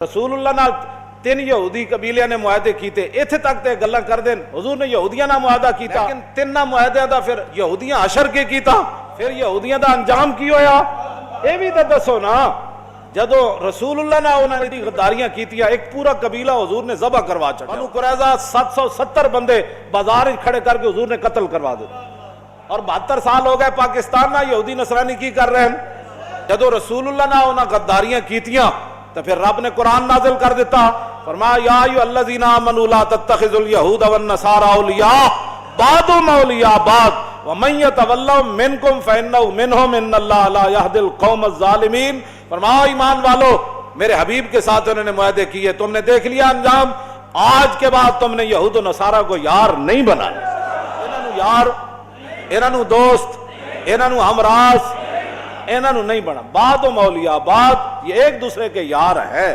रसूलुल्लाह नाल तीन यहूदी कबीलियां ने मुआहदे कीते, इत्थे तक ते गल्लां कर देन हुजूर ने यहूदियां नाल मुआहदा कीता, लेकिन तिन्ना मुआहदे दा फिर यहूदियां अशर के कीता, फिर यहूदियां दा अंजाम की होया ये भी तो दसो ना। जदों रसूलुल्लाह ने उन्होंने गद्दारियां कीतियां, एक पूरा कबीला हुजूर ने ज़बह करवा छड्या। बनु कुरैज़ा 770 बंदे बाजार खड़े करके हुजूर ने कत्ल करवा दिए। और 72 साल हो गए पाकिस्तान ना यहूदी नसरानी की कर रहे हैं। जदों रसूलुल्लाह ने उन्होंने गद्दारियां कीतियां तो फिर रब ने कुरान नाजिल कर दिता, फरमाया या अय्युहल्लज़ीना आमनू ला तत्तखिज़ुल यहूद वन नसारा औलिया बादुहुम औलिया बाद व मन यतवल्लहुम मिनकुम फइन्नहु मिनहुम इन्नल्लाह ला यहदिल कौमज़ ज़ालिमीन। फरमाया ईमान वालो, मेरे हबीब के साथ उन्होंने मुआहदे किए, तुमने देख लिया अंजाम। आज के बाद तुमने यहूद व नसारा को यार नहीं बनाना, इन्होंने यार, इन्होंने दोस्त, इन्होंने हमराज, इन्होंने नहीं बना। बाद मौलिया बाद ये एक दूसरे के यार है।